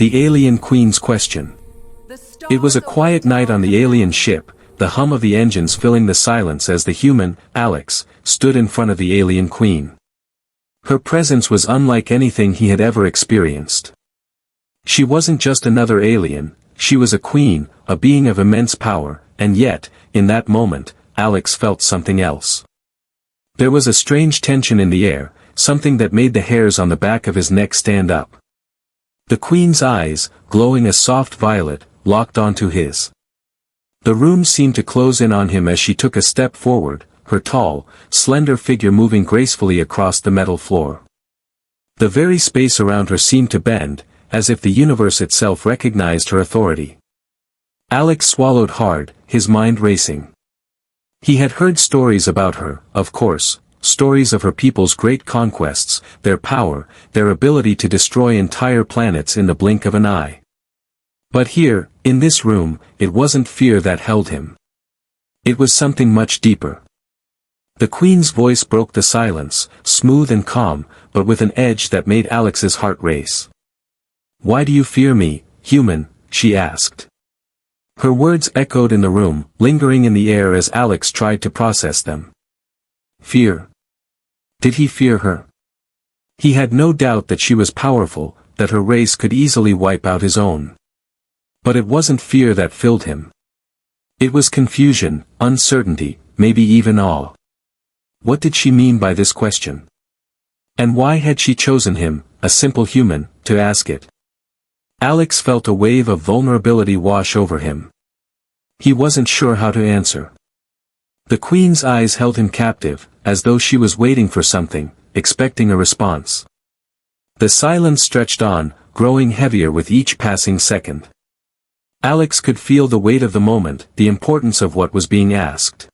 The alien queen's question. It was a quiet night on the alien ship, the hum of the engines filling the silence as the human, Alex, stood in front of the alien queen. Her presence was unlike anything he had ever experienced. She wasn't just another alien, she was a queen, a being of immense power, and yet, in that moment, Alex felt something else. There was a strange tension in the air, something that made the hairs on the back of his neck stand up. The queen's eyes, glowing a soft violet, locked onto his. The room seemed to close in on him as she took a step forward, her tall, slender figure moving gracefully across the metal floor. The very space around her seemed to bend, as if the universe itself recognized her authority. Alex swallowed hard, his mind racing. He had heard stories about her, of course, stories of her people's great conquests, their power, their ability to destroy entire planets in the blink of an eye. But here, in this room, it wasn't fear that held him. It was something much deeper. The queen's voice broke the silence, smooth and calm, but with an edge that made Alex's heart race. "Why do you fear me, human?" she asked. Her words echoed in the room, lingering in the air as Alex tried to process them. Fear. Did he fear her? He had no doubt that she was powerful, that her race could easily wipe out his own. But it wasn't fear that filled him. It was confusion, uncertainty, maybe even awe. What did she mean by this question? And why had she chosen him, a simple human, to ask it? Alex felt a wave of vulnerability wash over him. He wasn't sure how to answer. The queen's eyes held him captive, as though she was waiting for something, expecting a response. The silence stretched on, growing heavier with each passing second. Alex could feel the weight of the moment, the importance of what was being asked.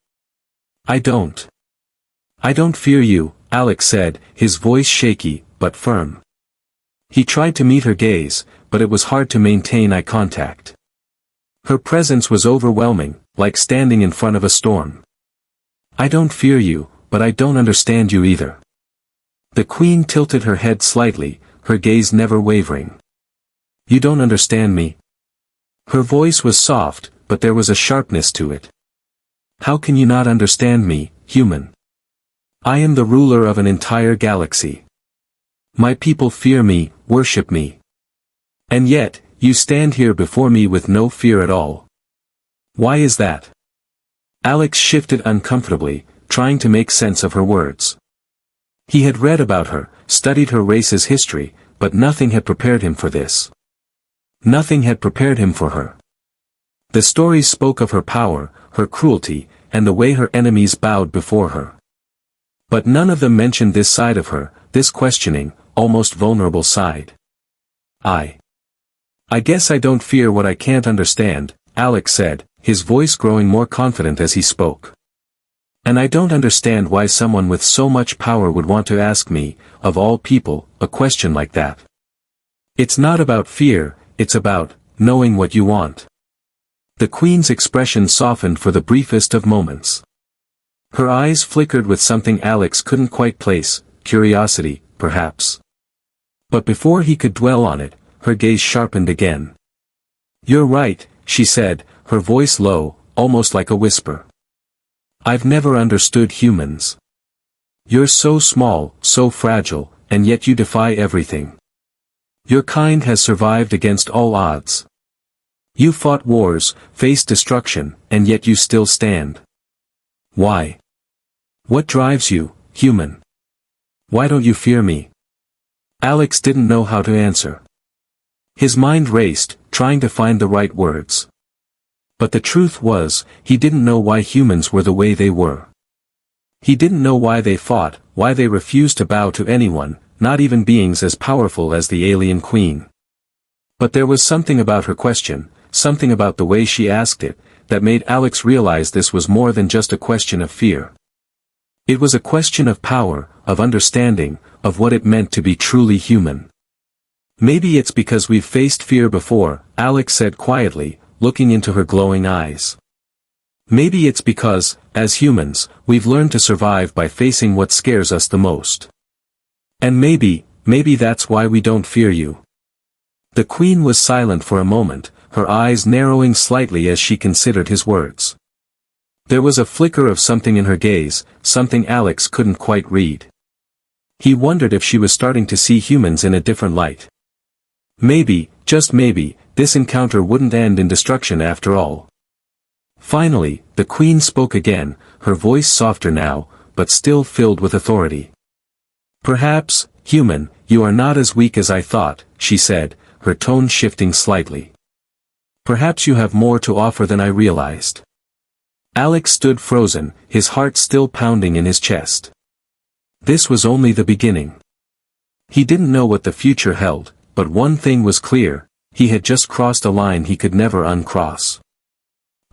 I don't fear you, Alex said, his voice shaky, but firm. He tried to meet her gaze, but it was hard to maintain eye contact. Her presence was overwhelming, like standing in front of a storm. I don't fear you, but I don't understand you either. The queen tilted her head slightly, her gaze never wavering. You don't understand me? Her voice was soft, but there was a sharpness to it. How can you not understand me, human? I am the ruler of an entire galaxy. My people fear me, worship me. And yet, you stand here before me with no fear at all. Why is that? Alex shifted uncomfortably, trying to make sense of her words. He had read about her, studied her race's history, but nothing had prepared him for this. Nothing had prepared him for her. The stories spoke of her power, her cruelty, and the way her enemies bowed before her. But none of them mentioned this side of her, this questioning, almost vulnerable side. I guess I don't fear what I can't understand, Alex said, his voice growing more confident as he spoke. And I don't understand why someone with so much power would want to ask me, of all people, a question like that. It's not about fear, it's about knowing what you want. The queen's expression softened for the briefest of moments. Her eyes flickered with something Alex couldn't quite place, curiosity, perhaps. But before he could dwell on it, her gaze sharpened again. You're right, she said, her voice low, almost like a whisper. I've never understood humans. You're so small, so fragile, and yet you defy everything. Your kind has survived against all odds. You fought wars, faced destruction, and yet you still stand. Why? What drives you, human? Why don't you fear me? Alex didn't know how to answer. His mind raced, trying to find the right words. But the truth was, he didn't know why humans were the way they were. He didn't know why they fought, why they refused to bow to anyone, not even beings as powerful as the alien queen. But there was something about her question, something about the way she asked it, that made Alex realize this was more than just a question of fear. It was a question of power, of understanding, of what it meant to be truly human. Maybe it's because we've faced fear before, Alex said quietly, looking into her glowing eyes. Maybe it's because, as humans, we've learned to survive by facing what scares us the most. And maybe that's why we don't fear you. The queen was silent for a moment, her eyes narrowing slightly as she considered his words. There was a flicker of something in her gaze, something Alex couldn't quite read. He wondered if she was starting to see humans in a different light. Maybe, just maybe, this encounter wouldn't end in destruction after all. Finally, the queen spoke again, her voice softer now, but still filled with authority. "Perhaps, human, you are not as weak as I thought," she said, her tone shifting slightly. "Perhaps you have more to offer than I realized." Alex stood frozen, his heart still pounding in his chest. This was only the beginning. He didn't know what the future held, but one thing was clear, he had just crossed a line he could never uncross.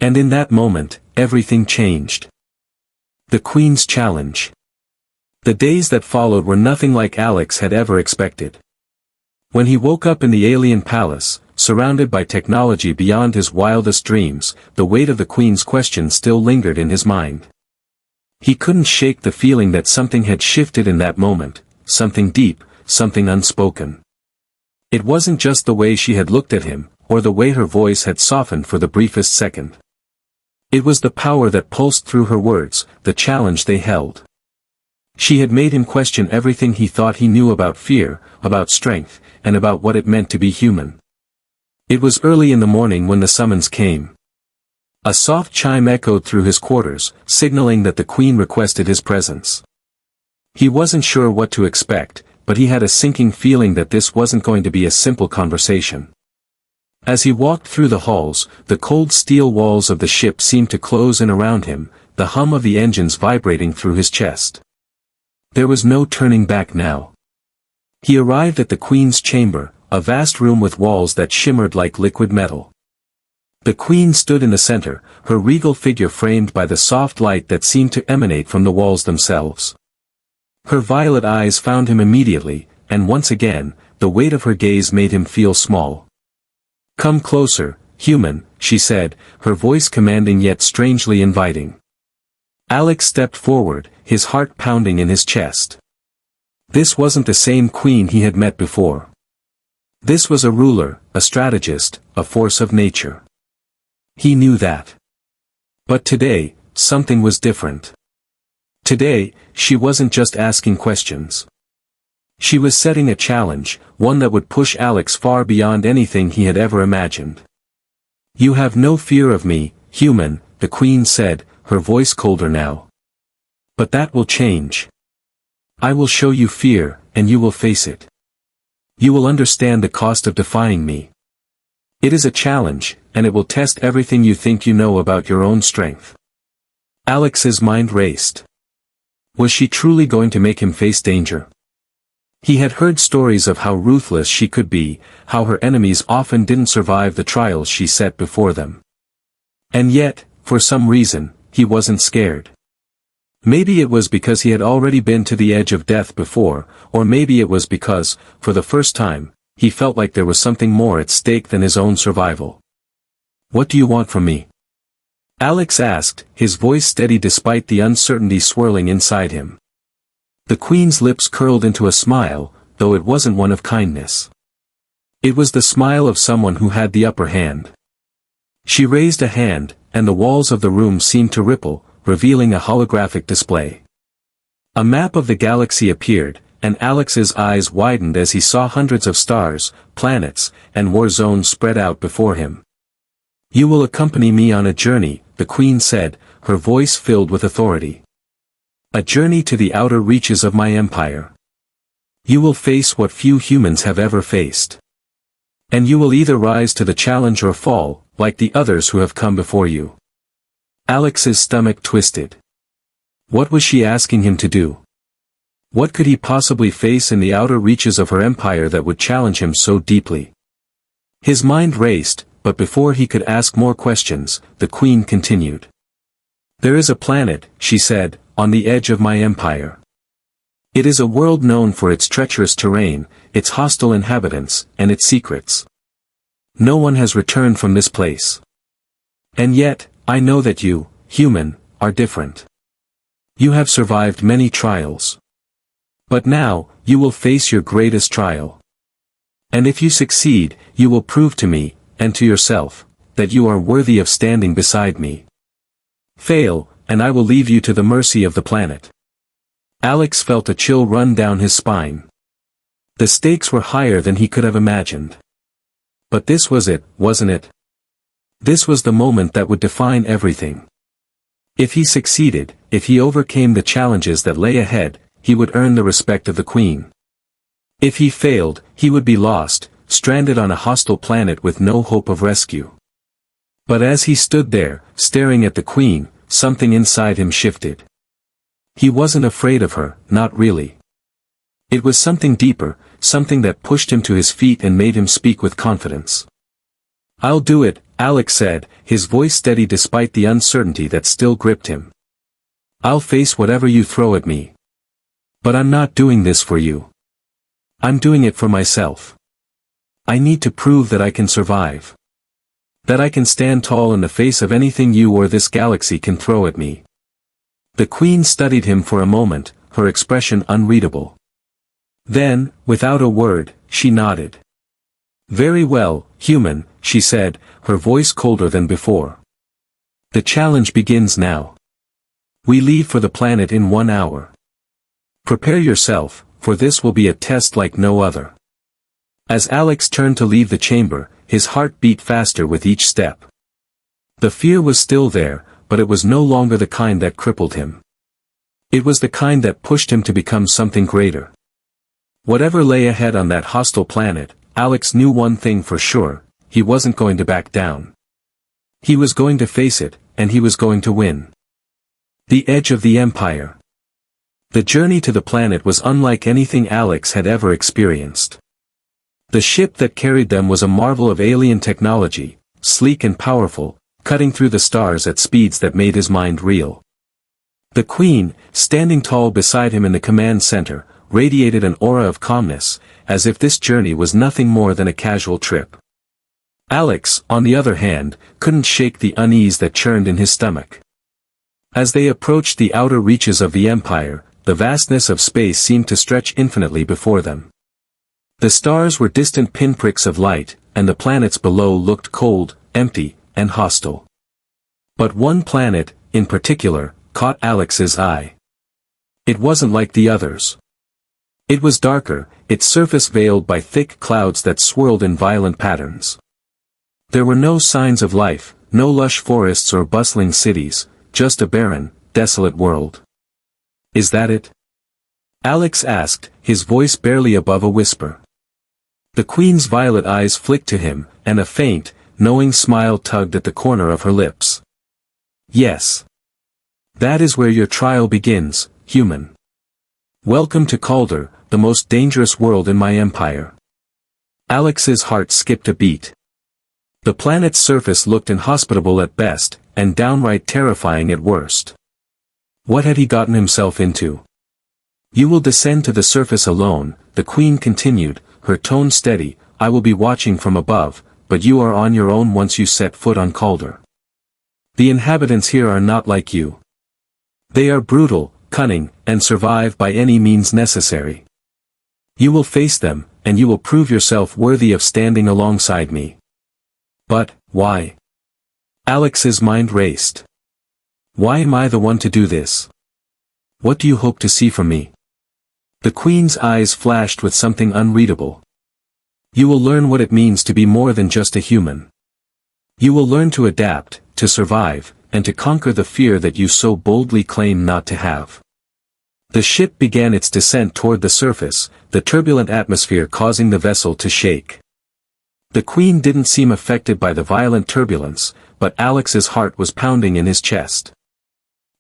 And in that moment, everything changed. The Queen's challenge. The days that followed were nothing like Alex had ever expected. When he woke up in the alien palace, surrounded by technology beyond his wildest dreams, the weight of the Queen's question still lingered in his mind. He couldn't shake the feeling that something had shifted in that moment, something deep, something unspoken. It wasn't just the way she had looked at him, or the way her voice had softened for the briefest second. It was the power that pulsed through her words, the challenge they held. She had made him question everything he thought he knew about fear, about strength, and about what it meant to be human. It was early in the morning when the summons came. A soft chime echoed through his quarters, signaling that the Queen requested his presence. He wasn't sure what to expect, but he had a sinking feeling that this wasn't going to be a simple conversation. As he walked through the halls, the cold steel walls of the ship seemed to close in around him, the hum of the engines vibrating through his chest. There was no turning back now. He arrived at the Queen's chamber, a vast room with walls that shimmered like liquid metal. The Queen stood in the center, her regal figure framed by the soft light that seemed to emanate from the walls themselves. Her violet eyes found him immediately, and once again, the weight of her gaze made him feel small. "Come closer, human," she said, her voice commanding yet strangely inviting. Alex stepped forward, his heart pounding in his chest. This wasn't the same Queen he had met before. This was a ruler, a strategist, a force of nature. He knew that. But today, something was different. Today, she wasn't just asking questions. She was setting a challenge, one that would push Alex far beyond anything he had ever imagined. "You have no fear of me, human," the Queen said, her voice colder now. "But that will change. I will show you fear, and you will face it. You will understand the cost of defying me. It is a challenge, and it will test everything you think you know about your own strength." Alex's mind raced. Was she truly going to make him face danger? He had heard stories of how ruthless she could be, how her enemies often didn't survive the trials she set before them. And yet, for some reason, he wasn't scared. Maybe it was because he had already been to the edge of death before, or maybe it was because, for the first time, he felt like there was something more at stake than his own survival. "What do you want from me?" Alex asked, his voice steady despite the uncertainty swirling inside him. The Queen's lips curled into a smile, though it wasn't one of kindness. It was the smile of someone who had the upper hand. She raised a hand, and the walls of the room seemed to ripple, revealing a holographic display. A map of the galaxy appeared, and Alex's eyes widened as he saw hundreds of stars, planets, and war zones spread out before him. "You will accompany me on a journey," the Queen said, her voice filled with authority. "A journey to the outer reaches of my empire. You will face what few humans have ever faced. And you will either rise to the challenge or fall, like the others who have come before you." Alex's stomach twisted. What was she asking him to do? What could he possibly face in the outer reaches of her empire that would challenge him so deeply? His mind raced, but before he could ask more questions, the Queen continued. "There is a planet," she said, "on the edge of my empire. It is a world known for its treacherous terrain, its hostile inhabitants, and its secrets. No one has returned from this place. And yet, I know that you, human, are different. You have survived many trials. But now, you will face your greatest trial. And if you succeed, you will prove to me, and to yourself, that you are worthy of standing beside me. Fail, and I will leave you to the mercy of the planet. Alex felt a chill run down his spine. The stakes were higher than he could have imagined. But this was it, wasn't it? This was the moment that would define everything. If he succeeded, if he overcame the challenges that lay ahead, he would earn the respect of the Queen. If he failed, he would be lost, stranded on a hostile planet with no hope of rescue. But as he stood there, staring at the Queen, something inside him shifted. He wasn't afraid of her, not really. It was something deeper, something that pushed him to his feet and made him speak with confidence. "I'll do it," Alex said, his voice steady despite the uncertainty that still gripped him. "I'll face whatever you throw at me. But I'm not doing this for you. I'm doing it for myself. I need to prove that I can survive. That I can stand tall in the face of anything you or this galaxy can throw at me." The Queen studied him for a moment, her expression unreadable. Then, without a word, she nodded. "Very well, human," she said, her voice colder than before. "The challenge begins now. We leave for the planet in 1 hour. Prepare yourself, for this will be a test like no other." As Alex turned to leave the chamber, his heart beat faster with each step. The fear was still there, but it was no longer the kind that crippled him. It was the kind that pushed him to become something greater. Whatever lay ahead on that hostile planet, Alex knew one thing for sure: he wasn't going to back down. He was going to face it, and he was going to win. The edge of the Empire. The journey to the planet was unlike anything Alex had ever experienced. The ship that carried them was a marvel of alien technology, sleek and powerful, cutting through the stars at speeds that made his mind reel. The Queen, standing tall beside him in the command center, radiated an aura of calmness, as if this journey was nothing more than a casual trip. Alex, on the other hand, couldn't shake the unease that churned in his stomach. As they approached the outer reaches of the Empire, the vastness of space seemed to stretch infinitely before them. The stars were distant pinpricks of light, and the planets below looked cold, empty, and hostile. But one planet, in particular, caught Alex's eye. It wasn't like the others. It was darker, its surface veiled by thick clouds that swirled in violent patterns. There were no signs of life, no lush forests or bustling cities, just a barren, desolate world. "Is that it?" Alex asked, his voice barely above a whisper. The Queen's violet eyes flicked to him, and a faint, knowing smile tugged at the corner of her lips. "Yes. That is where your trial begins, human. Welcome to Calder, the most dangerous world in my empire." Alex's heart skipped a beat. The planet's surface looked inhospitable at best, and downright terrifying at worst. What had he gotten himself into? "You will descend to the surface alone," the Queen continued, her tone steady. "I will be watching from above, but you are on your own once you set foot on Calder. The inhabitants here are not like you. They are brutal, cunning, and survive by any means necessary. You will face them, and you will prove yourself worthy of standing alongside me." "But, why?" Alex's mind raced. "Why am I the one to do this? What do you hope to see from me?" The Queen's eyes flashed with something unreadable. "You will learn what it means to be more than just a human. You will learn to adapt, to survive, and to conquer the fear that you so boldly claim not to have." The ship began its descent toward the surface, the turbulent atmosphere causing the vessel to shake. The Queen didn't seem affected by the violent turbulence, but Alex's heart was pounding in his chest.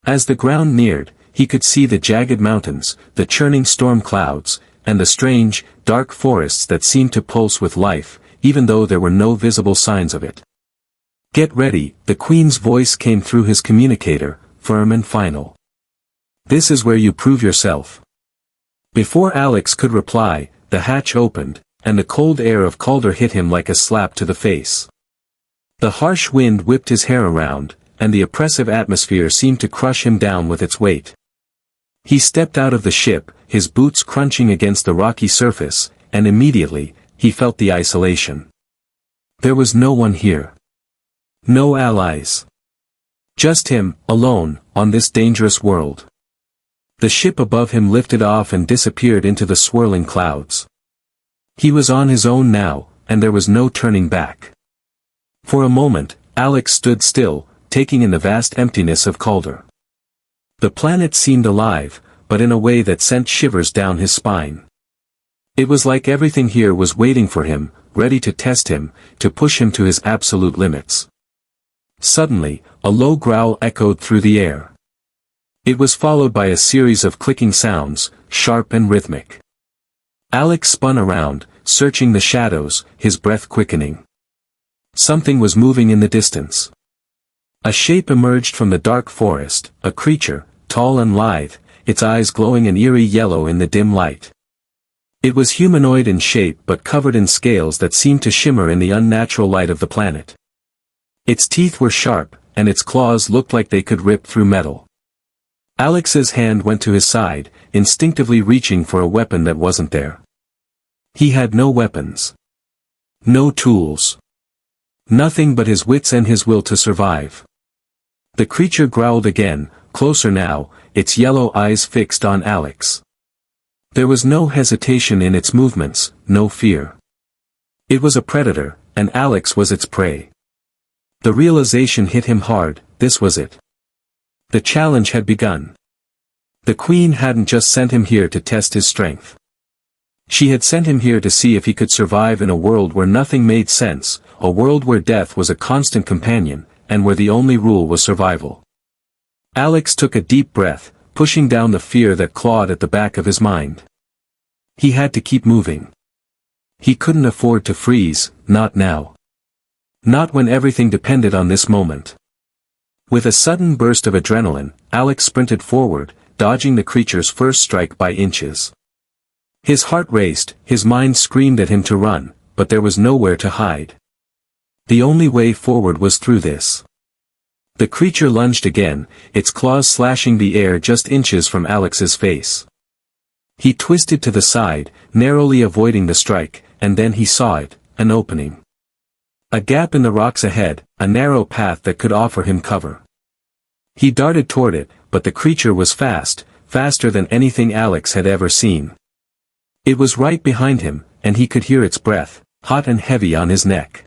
As the ground neared, he could see the jagged mountains, the churning storm clouds, and the strange, dark forests that seemed to pulse with life, even though there were no visible signs of it. "Get ready," the Queen's voice came through his communicator, firm and final. "This is where you prove yourself." Before Alex could reply, the hatch opened, and the cold air of Calder hit him like a slap to the face. The harsh wind whipped his hair around, and the oppressive atmosphere seemed to crush him down with its weight. He stepped out of the ship, his boots crunching against the rocky surface, and immediately, he felt the isolation. There was no one here. No allies. Just him, alone, on this dangerous world. The ship above him lifted off and disappeared into the swirling clouds. He was on his own now, and there was no turning back. For a moment, Alex stood still, taking in the vast emptiness of Calder. The planet seemed alive, but in a way that sent shivers down his spine. It was like everything here was waiting for him, ready to test him, to push him to his absolute limits. Suddenly, a low growl echoed through the air. It was followed by a series of clicking sounds, sharp and rhythmic. Alex spun around, searching the shadows, his breath quickening. Something was moving in the distance. A shape emerged from the dark forest, a creature, tall and lithe, its eyes glowing an eerie yellow in the dim light. It was humanoid in shape but covered in scales that seemed to shimmer in the unnatural light of the planet. Its teeth were sharp, and its claws looked like they could rip through metal. Alex's hand went to his side, instinctively reaching for a weapon that wasn't there. He had no weapons. No tools. Nothing but his wits and his will to survive. The creature growled again, closer now, its yellow eyes fixed on Alex. There was no hesitation in its movements, no fear. It was a predator, and Alex was its prey. The realization hit him hard, this was it. The challenge had begun. The Queen hadn't just sent him here to test his strength. She had sent him here to see if he could survive in a world where nothing made sense, a world where death was a constant companion, and where the only rule was survival. Alex took a deep breath, pushing down the fear that clawed at the back of his mind. He had to keep moving. He couldn't afford to freeze, not now. Not when everything depended on this moment. With a sudden burst of adrenaline, Alex sprinted forward, dodging the creature's first strike by inches. His heart raced, his mind screamed at him to run, but there was nowhere to hide. The only way forward was through this. The creature lunged again, its claws slashing the air just inches from Alex's face. He twisted to the side, narrowly avoiding the strike, and then he saw it, an opening. A gap in the rocks ahead, a narrow path that could offer him cover. He darted toward it, but the creature was fast, faster than anything Alex had ever seen. It was right behind him, and he could hear its breath, hot and heavy on his neck.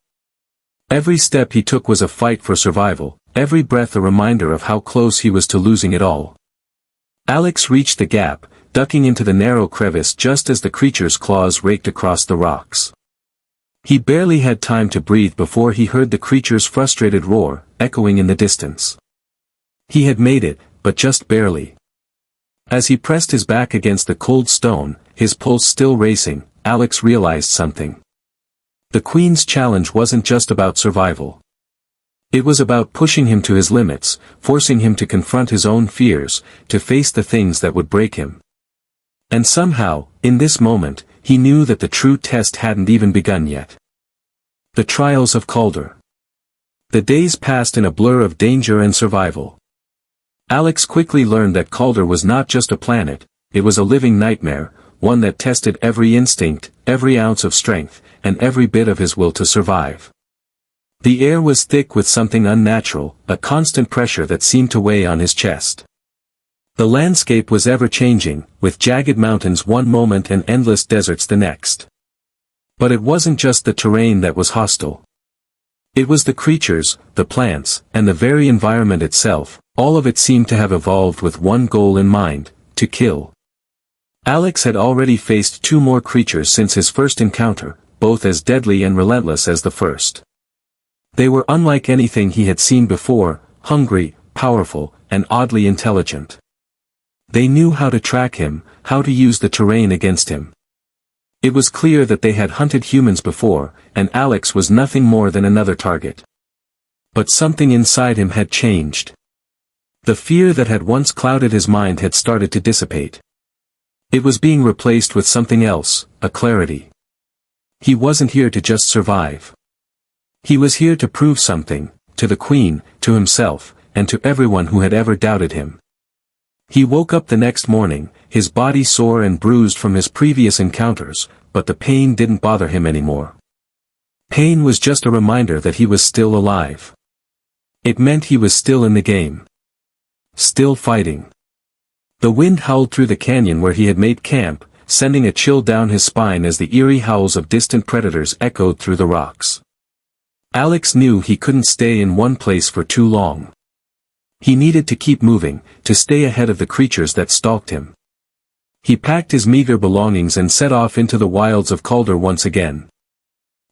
Every step he took was a fight for survival, every breath a reminder of how close he was to losing it all. Alex reached the gap, ducking into the narrow crevice just as the creature's claws raked across the rocks. He barely had time to breathe before he heard the creature's frustrated roar, echoing in the distance. He had made it, but just barely. As he pressed his back against the cold stone, his pulse still racing, Alex realized something. The Queen's challenge wasn't just about survival. It was about pushing him to his limits, forcing him to confront his own fears, to face the things that would break him. And somehow, in this moment, he knew that the true test hadn't even begun yet. The trials of Calder. The days passed in a blur of danger and survival. Alex quickly learned that Calder was not just a planet, it was a living nightmare, one that tested every instinct, every ounce of strength, and every bit of his will to survive. The air was thick with something unnatural, a constant pressure that seemed to weigh on his chest. The landscape was ever-changing, with jagged mountains one moment and endless deserts the next. But it wasn't just the terrain that was hostile. It was the creatures, the plants, and the very environment itself, all of it seemed to have evolved with one goal in mind, to kill. Alex had already faced 2 more creatures since his first encounter, both as deadly and relentless as the first. They were unlike anything he had seen before, hungry, powerful, and oddly intelligent. They knew how to track him, how to use the terrain against him. It was clear that they had hunted humans before, and Alex was nothing more than another target. But something inside him had changed. The fear that had once clouded his mind had started to dissipate. It was being replaced with something else, a clarity. He wasn't here to just survive. He was here to prove something, to the Queen, to himself, and to everyone who had ever doubted him. He woke up the next morning, his body sore and bruised from his previous encounters, but the pain didn't bother him anymore. Pain was just a reminder that he was still alive. It meant he was still in the game. Still fighting. The wind howled through the canyon where he had made camp, sending a chill down his spine as the eerie howls of distant predators echoed through the rocks. Alex knew he couldn't stay in one place for too long. He needed to keep moving, to stay ahead of the creatures that stalked him. He packed his meager belongings and set off into the wilds of Calder once again.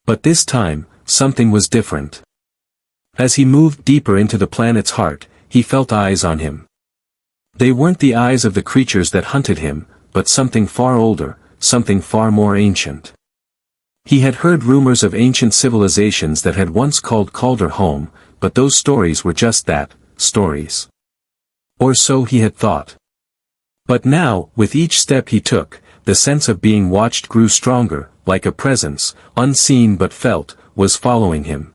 But this time, something was different. As he moved deeper into the planet's heart, he felt eyes on him. They weren't the eyes of the creatures that hunted him, but something far older, something far more ancient. He had heard rumors of ancient civilizations that had once called Calder home, but those stories were just that, stories. Or so he had thought. But now, with each step he took, the sense of being watched grew stronger, like a presence, unseen but felt, was following him.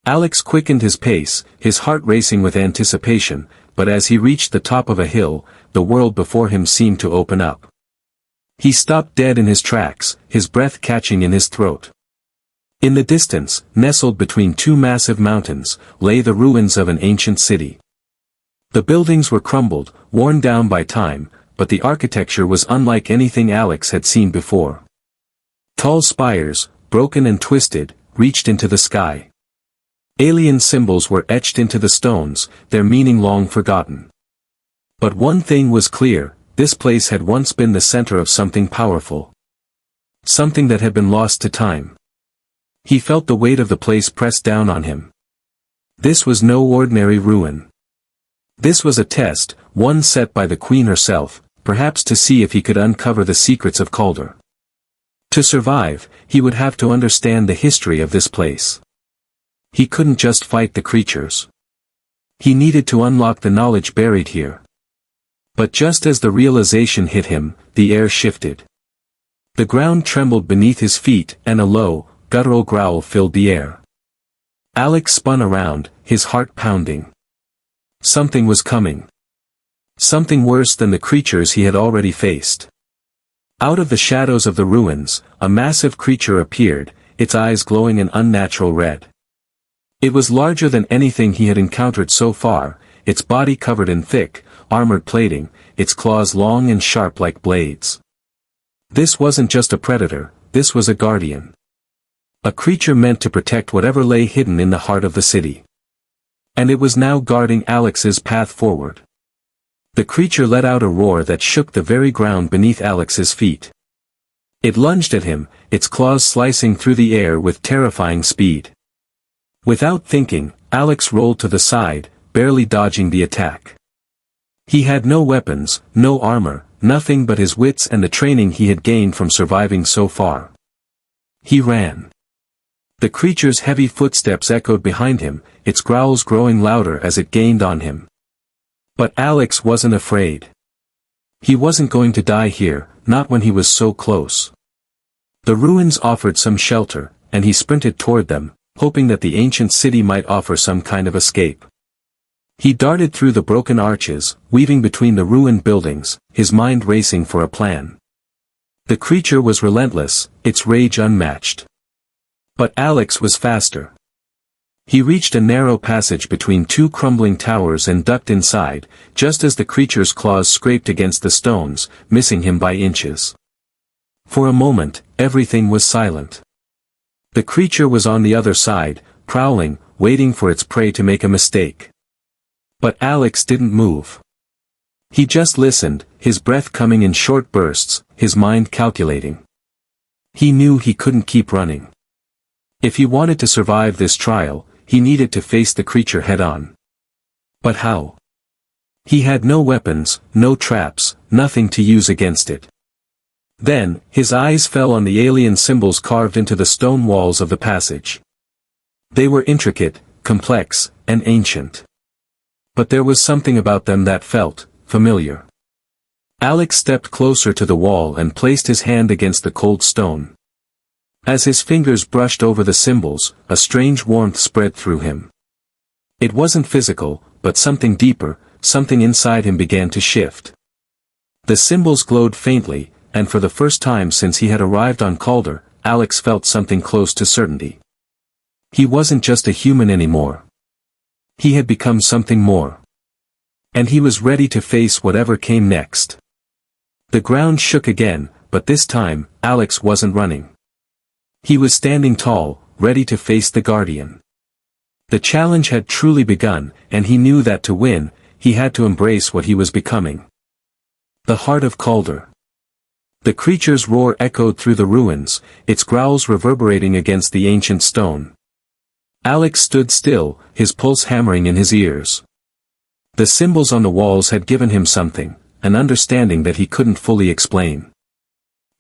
Alex quickened his pace, his heart racing with anticipation, but as he reached the top of a hill, the world before him seemed to open up. He stopped dead in his tracks, his breath catching in his throat. In the distance, nestled between two massive mountains, lay the ruins of an ancient city. The buildings were crumbled, worn down by time, but the architecture was unlike anything Alex had seen before. Tall spires, broken and twisted, reached into the sky. Alien symbols were etched into the stones, their meaning long forgotten. But one thing was clear, this place had once been the center of something powerful. Something that had been lost to time. He felt the weight of the place press down on him. This was no ordinary ruin. This was a test, one set by the Queen herself, perhaps to see if he could uncover the secrets of Calder. To survive, he would have to understand the history of this place. He couldn't just fight the creatures. He needed to unlock the knowledge buried here. But just as the realization hit him, the air shifted. The ground trembled beneath his feet, and a low, guttural growl filled the air. Alex spun around, his heart pounding. Something was coming. Something worse than the creatures he had already faced. Out of the shadows of the ruins, a massive creature appeared, its eyes glowing an unnatural red. It was larger than anything he had encountered so far, its body covered in thick, armored plating, its claws long and sharp like blades. This wasn't just a predator, this was a guardian. A creature meant to protect whatever lay hidden in the heart of the city. And it was now guarding Alex's path forward. The creature let out a roar that shook the very ground beneath Alex's feet. It lunged at him, its claws slicing through the air with terrifying speed. Without thinking, Alex rolled to the side, barely dodging the attack. He had no weapons, no armor, nothing but his wits and the training he had gained from surviving so far. He ran. The creature's heavy footsteps echoed behind him, its growls growing louder as it gained on him. But Alex wasn't afraid. He wasn't going to die here, not when he was so close. The ruins offered some shelter, and he sprinted toward them, hoping that the ancient city might offer some kind of escape. He darted through the broken arches, weaving between the ruined buildings, his mind racing for a plan. The creature was relentless, its rage unmatched. But Alex was faster. He reached a narrow passage between two crumbling towers and ducked inside, just as the creature's claws scraped against the stones, missing him by inches. For a moment, everything was silent. The creature was on the other side, prowling, waiting for its prey to make a mistake. But Alex didn't move. He just listened, his breath coming in short bursts, his mind calculating. He knew he couldn't keep running. If he wanted to survive this trial, he needed to face the creature head-on. But how? He had no weapons, no traps, nothing to use against it. Then, his eyes fell on the alien symbols carved into the stone walls of the passage. They were intricate, complex, and ancient. But there was something about them that felt familiar. Alex stepped closer to the wall and placed his hand against the cold stone. As his fingers brushed over the symbols, a strange warmth spread through him. It wasn't physical, but something deeper, something inside him began to shift. The symbols glowed faintly, and for the first time since he had arrived on Calder, Alex felt something close to certainty. He wasn't just a human anymore. He had become something more. And he was ready to face whatever came next. The ground shook again, but this time, Alex wasn't running. He was standing tall, ready to face the Guardian. The challenge had truly begun, and he knew that to win, he had to embrace what he was becoming. The heart of Calder. The creature's roar echoed through the ruins, its growls reverberating against the ancient stone. Alex stood still, his pulse hammering in his ears. The symbols on the walls had given him something, an understanding that he couldn't fully explain.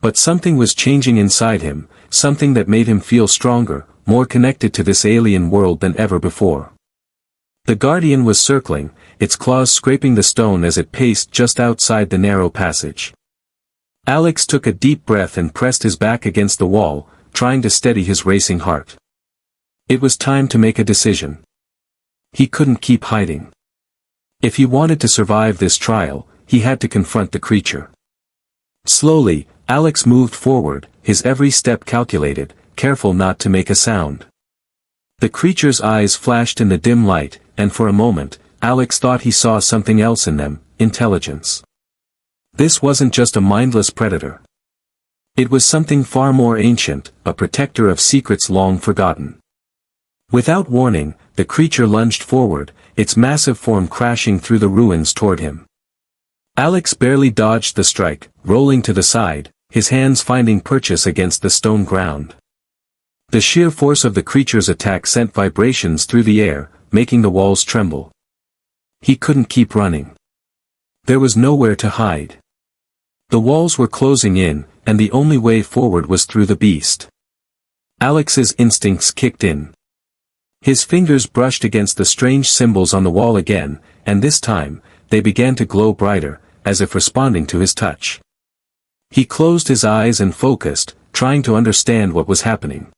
But something was changing inside him, something that made him feel stronger, more connected to this alien world than ever before. The Guardian was circling, its claws scraping the stone as it paced just outside the narrow passage. Alex took a deep breath and pressed his back against the wall, trying to steady his racing heart. It was time to make a decision. He couldn't keep hiding. If he wanted to survive this trial, he had to confront the creature. Slowly, Alex moved forward, his every step calculated, careful not to make a sound. The creature's eyes flashed in the dim light, and for a moment, Alex thought he saw something else in them, intelligence. This wasn't just a mindless predator. It was something far more ancient, a protector of secrets long forgotten. Without warning, the creature lunged forward, its massive form crashing through the ruins toward him. Alex barely dodged the strike, rolling to the side, his hands finding purchase against the stone ground. The sheer force of the creature's attack sent vibrations through the air, making the walls tremble. He couldn't keep running. There was nowhere to hide. The walls were closing in, and the only way forward was through the beast. Alex's instincts kicked in. His fingers brushed against the strange symbols on the wall again, and this time, they began to glow brighter, as if responding to his touch. He closed his eyes and focused, trying to understand what was happening.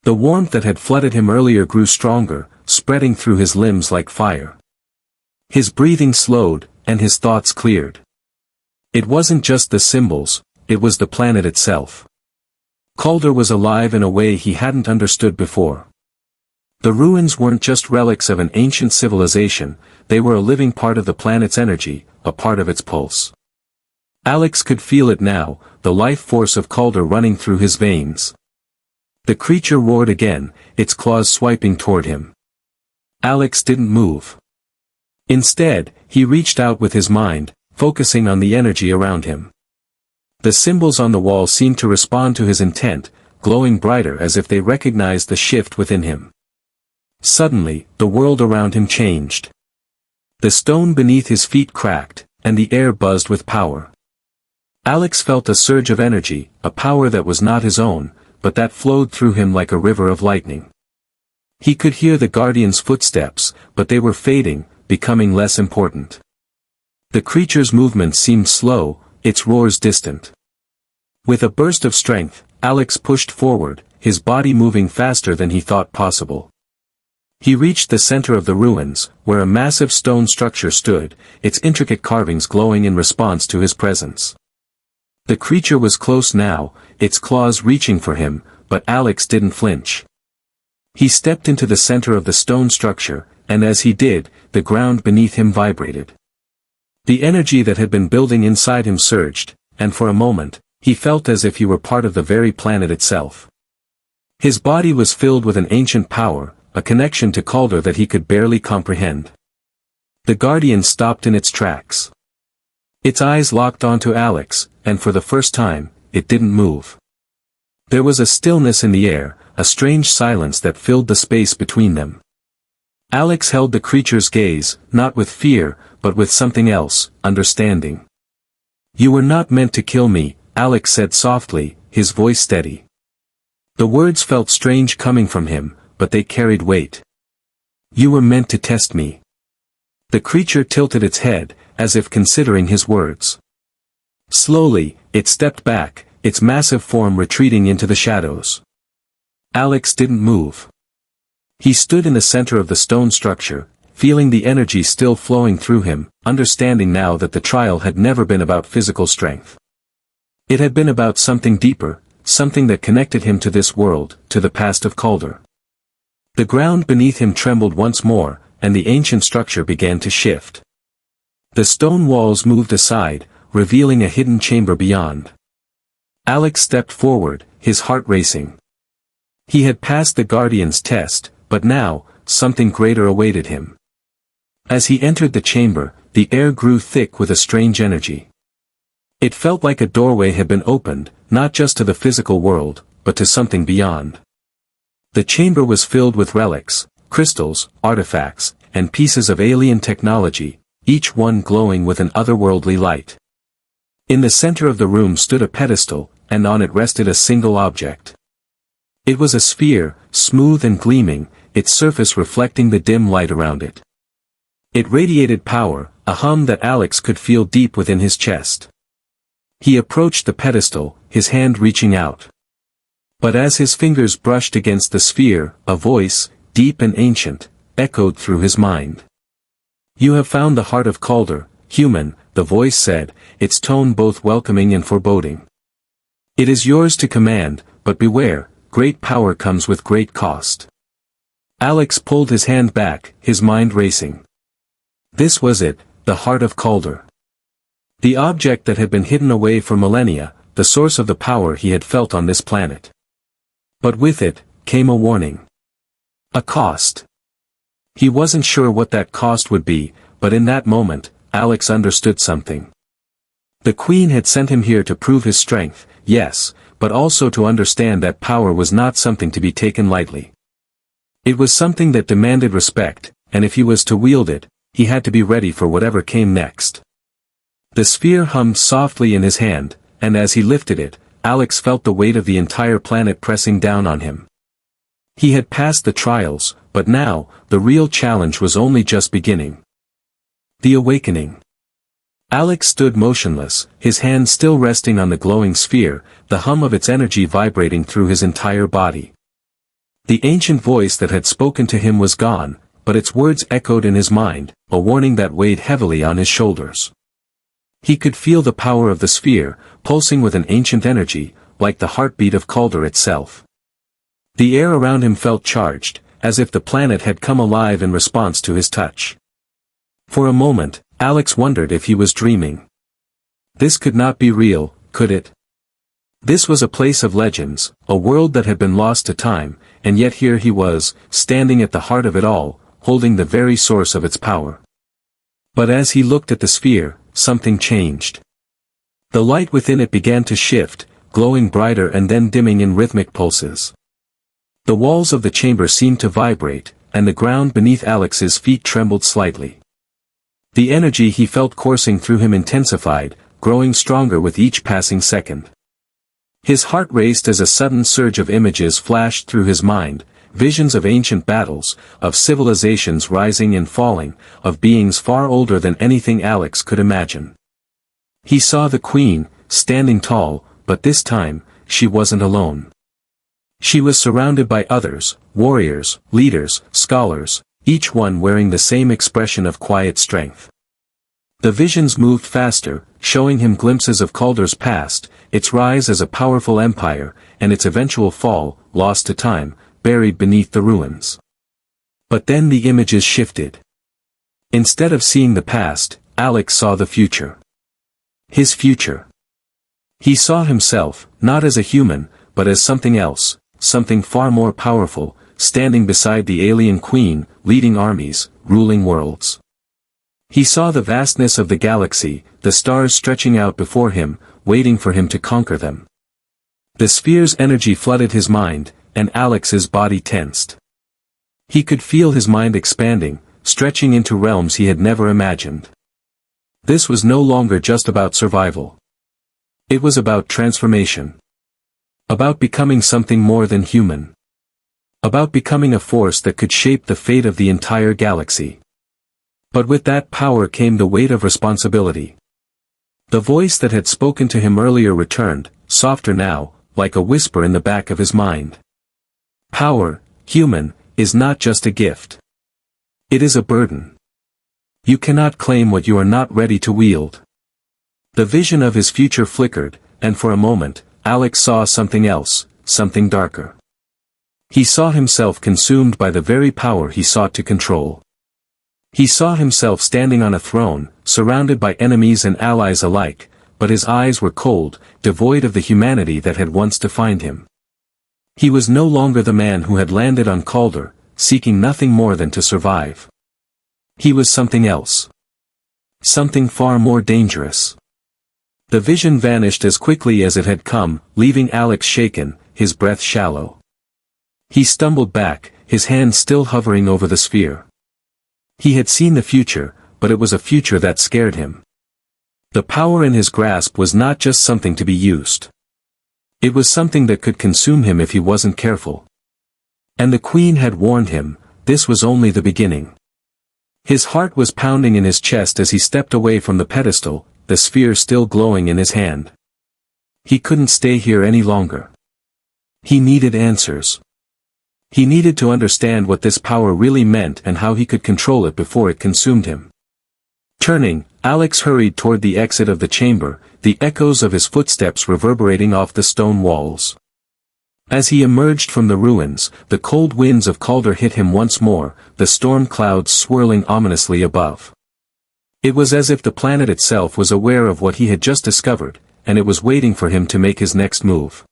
The warmth that had flooded him earlier grew stronger, spreading through his limbs like fire. His breathing slowed, and his thoughts cleared. It wasn't just the symbols, it was the planet itself. Calder was alive in a way he hadn't understood before. The ruins weren't just relics of an ancient civilization, they were a living part of the planet's energy, a part of its pulse. Alex could feel it now, the life force of Calder running through his veins. The creature roared again, its claws swiping toward him. Alex didn't move. Instead, he reached out with his mind, focusing on the energy around him. The symbols on the wall seemed to respond to his intent, glowing brighter as if they recognized the shift within him. Suddenly, the world around him changed. The stone beneath his feet cracked, and the air buzzed with power. Alex felt a surge of energy, a power that was not his own, but that flowed through him like a river of lightning. He could hear the Guardian's footsteps, but they were fading, becoming less important. The creature's movements seemed slow, its roars distant. With a burst of strength, Alex pushed forward, his body moving faster than he thought possible. He reached the center of the ruins, where a massive stone structure stood, its intricate carvings glowing in response to his presence. The creature was close now, its claws reaching for him, but Alex didn't flinch. He stepped into the center of the stone structure, and as he did, the ground beneath him vibrated. The energy that had been building inside him surged, and for a moment, he felt as if he were part of the very planet itself. His body was filled with an ancient power, a connection to Calder that he could barely comprehend. The Guardian stopped in its tracks. Its eyes locked onto Alex, and for the first time, it didn't move. There was a stillness in the air, a strange silence that filled the space between them. Alex held the creature's gaze, not with fear, but with something else, understanding. "You were not meant to kill me," Alex said softly, his voice steady. The words felt strange coming from him, but they carried weight. "You were meant to test me." The creature tilted its head, as if considering his words. Slowly, it stepped back, its massive form retreating into the shadows. Alex didn't move. He stood in the center of the stone structure, feeling the energy still flowing through him, understanding now that the trial had never been about physical strength. It had been about something deeper, something that connected him to this world, to the past of Calder. The ground beneath him trembled once more, and the ancient structure began to shift. The stone walls moved aside, revealing a hidden chamber beyond. Alex stepped forward, his heart racing. He had passed the Guardian's test, but now, something greater awaited him. As he entered the chamber, the air grew thick with a strange energy. It felt like a doorway had been opened, not just to the physical world, but to something beyond. The chamber was filled with relics, crystals, artifacts, and pieces of alien technology, each one glowing with an otherworldly light. In the center of the room stood a pedestal, and on it rested a single object. It was a sphere, smooth and gleaming, its surface reflecting the dim light around it. It radiated power, a hum that Alex could feel deep within his chest. He approached the pedestal, his hand reaching out. But as his fingers brushed against the sphere, a voice, deep and ancient, echoed through his mind. "You have found the heart of Calder, human," the voice said, its tone both welcoming and foreboding. "It is yours to command, but beware, great power comes with great cost." Alex pulled his hand back, his mind racing. This was it, the heart of Calder. The object that had been hidden away for millennia, the source of the power he had felt on this planet. But with it, came a warning. A cost. He wasn't sure what that cost would be, but in that moment, Alex understood something. The Queen had sent him here to prove his strength, yes, but also to understand that power was not something to be taken lightly. It was something that demanded respect, and if he was to wield it, he had to be ready for whatever came next. The sphere hummed softly in his hand, and as he lifted it, Alex felt the weight of the entire planet pressing down on him. He had passed the trials, but now, the real challenge was only just beginning. The awakening. Alex stood motionless, his hand still resting on the glowing sphere, the hum of its energy vibrating through his entire body. The ancient voice that had spoken to him was gone, but its words echoed in his mind, a warning that weighed heavily on his shoulders. He could feel the power of the sphere, pulsing with an ancient energy, like the heartbeat of Calder itself. The air around him felt charged, as if the planet had come alive in response to his touch. For a moment, Alex wondered if he was dreaming. This could not be real, could it? This was a place of legends, a world that had been lost to time, and yet here he was, standing at the heart of it all, holding the very source of its power. But as he looked at the sphere, something changed. The light within it began to shift, glowing brighter and then dimming in rhythmic pulses. The walls of the chamber seemed to vibrate, and the ground beneath Alex's feet trembled slightly. The energy he felt coursing through him intensified, growing stronger with each passing second. His heart raced as a sudden surge of images flashed through his mind, visions of ancient battles, of civilizations rising and falling, of beings far older than anything Alex could imagine. He saw the Queen, standing tall, but this time, she wasn't alone. She was surrounded by others, warriors, leaders, scholars, each one wearing the same expression of quiet strength. The visions moved faster, showing him glimpses of Calder's past, its rise as a powerful empire, and its eventual fall, lost to time, buried beneath the ruins. But then the images shifted. Instead of seeing the past, Alex saw the future. His future. He saw himself, not as a human, but as something else, something far more powerful, standing beside the alien queen, leading armies, ruling worlds. He saw the vastness of the galaxy, the stars stretching out before him, waiting for him to conquer them. The sphere's energy flooded his mind, and Alex's body tensed. He could feel his mind expanding, stretching into realms he had never imagined. This was no longer just about survival. It was about transformation. About becoming something more than human. About becoming a force that could shape the fate of the entire galaxy. But with that power came the weight of responsibility. The voice that had spoken to him earlier returned, softer now, like a whisper in the back of his mind. Power, human, is not just a gift. It is a burden. You cannot claim what you are not ready to wield. The vision of his future flickered, and for a moment, Alex saw something else, something darker. He saw himself consumed by the very power he sought to control. He saw himself standing on a throne, surrounded by enemies and allies alike, but his eyes were cold, devoid of the humanity that had once defined him. He was no longer the man who had landed on Calder, seeking nothing more than to survive. He was something else. Something far more dangerous. The vision vanished as quickly as it had come, leaving Alex shaken, his breath shallow. He stumbled back, his hand still hovering over the sphere. He had seen the future, but it was a future that scared him. The power in his grasp was not just something to be used. It was something that could consume him if he wasn't careful. And the Queen had warned him, this was only the beginning. His heart was pounding in his chest as he stepped away from the pedestal, the sphere still glowing in his hand. He couldn't stay here any longer. He needed answers. He needed to understand what this power really meant and how he could control it before it consumed him. Turning, Alex hurried toward the exit of the chamber, the echoes of his footsteps reverberating off the stone walls. As he emerged from the ruins, the cold winds of Calder hit him once more, the storm clouds swirling ominously above. It was as if the planet itself was aware of what he had just discovered, and it was waiting for him to make his next move.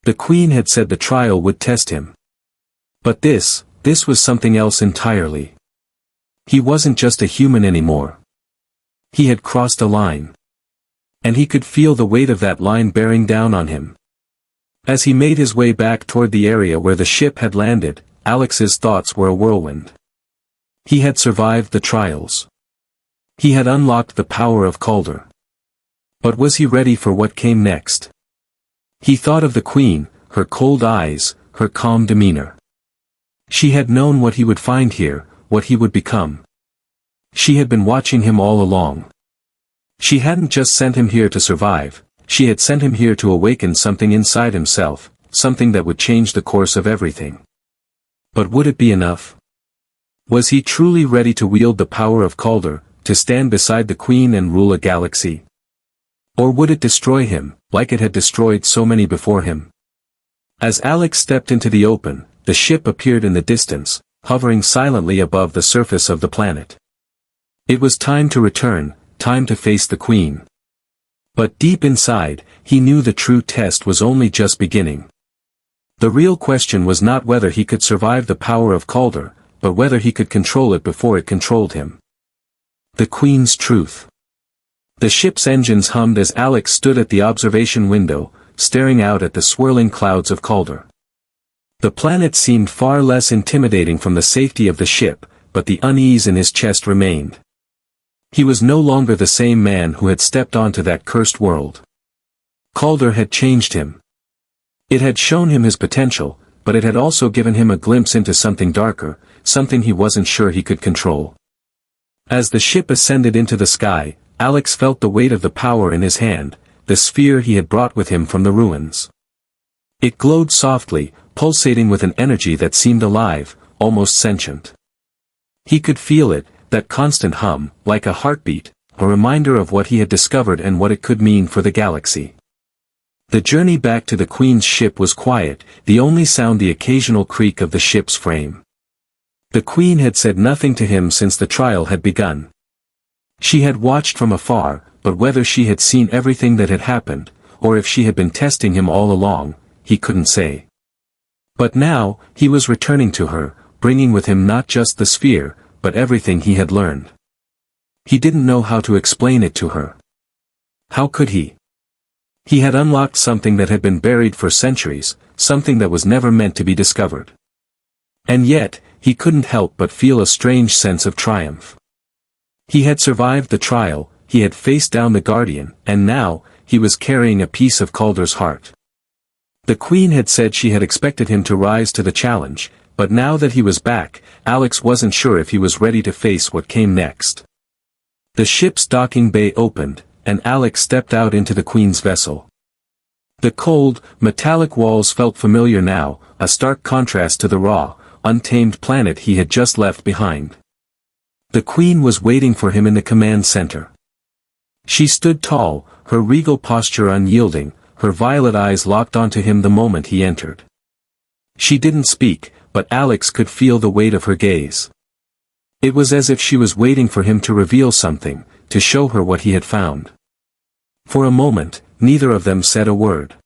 The Queen had said the trial would test him. But this was something else entirely. He wasn't just a human anymore. He had crossed a line. And he could feel the weight of that line bearing down on him. As he made his way back toward the area where the ship had landed, Alex's thoughts were a whirlwind. He had survived the trials. He had unlocked the power of Calder. But was he ready for what came next? He thought of the Queen, her cold eyes, her calm demeanor. She had known what he would find here, what he would become. She had been watching him all along. She hadn't just sent him here to survive, she had sent him here to awaken something inside himself, something that would change the course of everything. But would it be enough? Was he truly ready to wield the power of Calder, to stand beside the Queen and rule a galaxy? Or would it destroy him, like it had destroyed so many before him? As Alex stepped into the open, the ship appeared in the distance, hovering silently above the surface of the planet. It was time to return, time to face the Queen. But deep inside, he knew the true test was only just beginning. The real question was not whether he could survive the power of Calder, but whether he could control it before it controlled him. The Queen's truth. The ship's engines hummed as Alex stood at the observation window, staring out at the swirling clouds of Calder. The planet seemed far less intimidating from the safety of the ship, but the unease in his chest remained. He was no longer the same man who had stepped onto that cursed world. Calder had changed him. It had shown him his potential, but it had also given him a glimpse into something darker, something he wasn't sure he could control. As the ship ascended into the sky, Alex felt the weight of the power in his hand, the sphere he had brought with him from the ruins. It glowed softly, pulsating with an energy that seemed alive, almost sentient. He could feel it, that constant hum, like a heartbeat, a reminder of what he had discovered and what it could mean for the galaxy. The journey back to the Queen's ship was quiet, the only sound the occasional creak of the ship's frame. The Queen had said nothing to him since the trial had begun. She had watched from afar, but whether she had seen everything that had happened, or if she had been testing him all along, he couldn't say. But now, he was returning to her, bringing with him not just the sphere, but everything he had learned. He didn't know how to explain it to her. How could he? He had unlocked something that had been buried for centuries, something that was never meant to be discovered. And yet, he couldn't help but feel a strange sense of triumph. He had survived the trial, he had faced down the Guardian, and now, he was carrying a piece of Calder's heart. The Queen had said she had expected him to rise to the challenge, but now that he was back, Alex wasn't sure if he was ready to face what came next. The ship's docking bay opened, and Alex stepped out into the Queen's vessel. The cold, metallic walls felt familiar now, a stark contrast to the raw, untamed planet he had just left behind. The Queen was waiting for him in the command center. She stood tall, her regal posture unyielding, her violet eyes locked onto him the moment he entered. She didn't speak, but Alex could feel the weight of her gaze. It was as if she was waiting for him to reveal something, to show her what he had found. For a moment, neither of them said a word.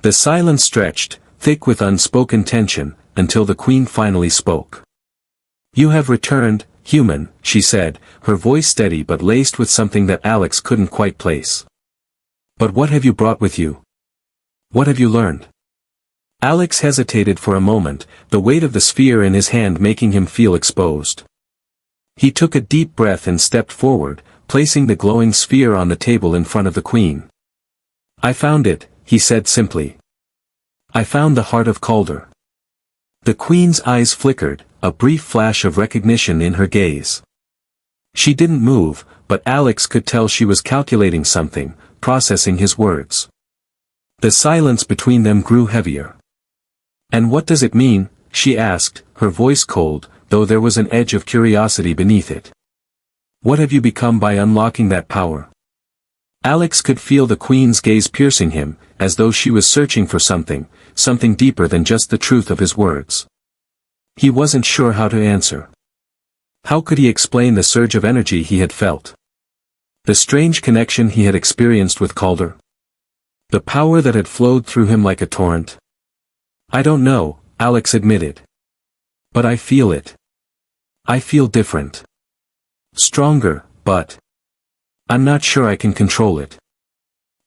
The silence stretched, thick with unspoken tension, until the Queen finally spoke. "You have returned, human," she said, her voice steady but laced with something that Alex couldn't quite place. "But what have you brought with you? What have you learned?" Alex hesitated for a moment, the weight of the sphere in his hand making him feel exposed. He took a deep breath and stepped forward, placing the glowing sphere on the table in front of the Queen. "I found it," he said simply. "I found the heart of Calder." The Queen's eyes flickered, a brief flash of recognition in her gaze. She didn't move, but Alex could tell she was calculating something, processing his words. The silence between them grew heavier. "And what does it mean?" she asked, her voice cold, though there was an edge of curiosity beneath it. "What have you become by unlocking that power?" Alex could feel the Queen's gaze piercing him, as though she was searching for something deeper than just the truth of his words. He wasn't sure how to answer. How could he explain the surge of energy he had felt? The strange connection he had experienced with Calder? The power that had flowed through him like a torrent? "I don't know," Alex admitted. "But I feel it. I feel different. Stronger, but I'm not sure I can control it."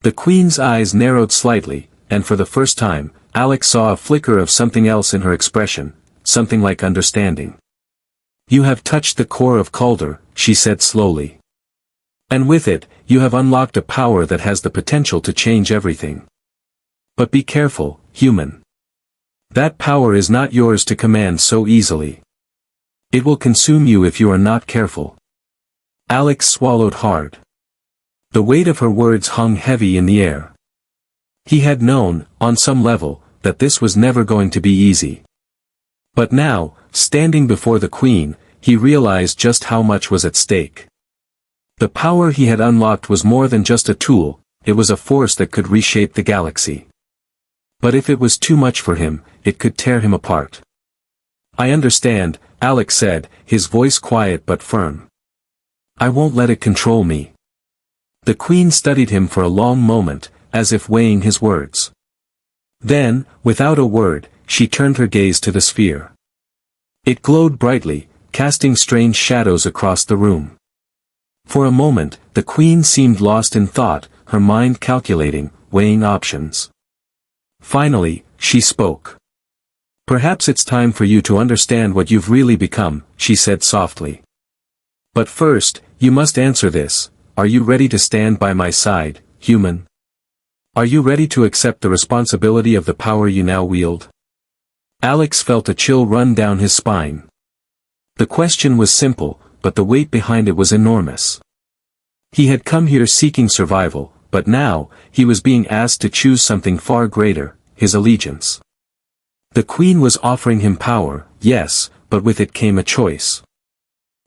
The Queen's eyes narrowed slightly, and for the first time, Alex saw a flicker of something else in her expression, something like understanding. "You have touched the core of Calder," she said slowly. "And with it, you have unlocked a power that has the potential to change everything. But be careful, human. That power is not yours to command so easily. It will consume you if you are not careful." Alex swallowed hard. The weight of her words hung heavy in the air. He had known, on some level, that this was never going to be easy. But now, standing before the Queen, he realized just how much was at stake. The power he had unlocked was more than just a tool, it was a force that could reshape the galaxy. But if it was too much for him, it could tear him apart. "I understand," Alex said, his voice quiet but firm. "I won't let it control me." The Queen studied him for a long moment, as if weighing his words. Then, without a word, she turned her gaze to the sphere. It glowed brightly, casting strange shadows across the room. For a moment, the Queen seemed lost in thought, her mind calculating, weighing options. Finally, she spoke. "Perhaps it's time for you to understand what you've really become," she said softly. "But first, you must answer this: are you ready to stand by my side, human? Are you ready to accept the responsibility of the power you now wield?" Alex felt a chill run down his spine. The question was simple, but the weight behind it was enormous. He had come here seeking survival, but now, he was being asked to choose something far greater, his allegiance. The Queen was offering him power, yes, but with it came a choice.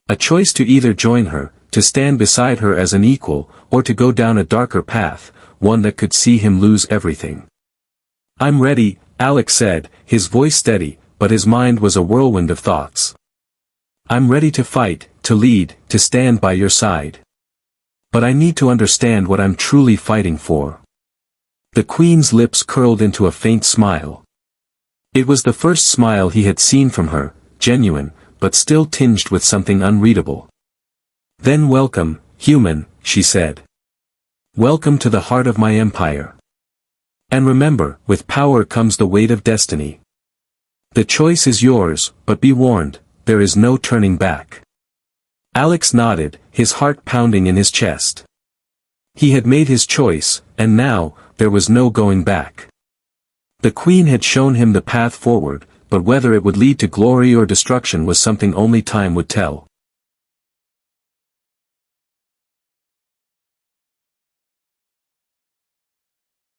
A choice to either join her, to stand beside her as an equal, or to go down a darker path, one that could see him lose everything. "I'm ready," Alex said, his voice steady, but his mind was a whirlwind of thoughts. "I'm ready to fight, to lead, to stand by your side. But I need to understand what I'm truly fighting for." The Queen's lips curled into a faint smile. It was the first smile he had seen from her, genuine, but still tinged with something unreadable. "Then welcome, human," she said. "Welcome to the heart of my empire. And remember, with power comes the weight of destiny. The choice is yours, but be warned, there is no turning back." Alex nodded, his heart pounding in his chest. He had made his choice, and now, there was no going back. The Queen had shown him the path forward, but whether it would lead to glory or destruction was something only time would tell.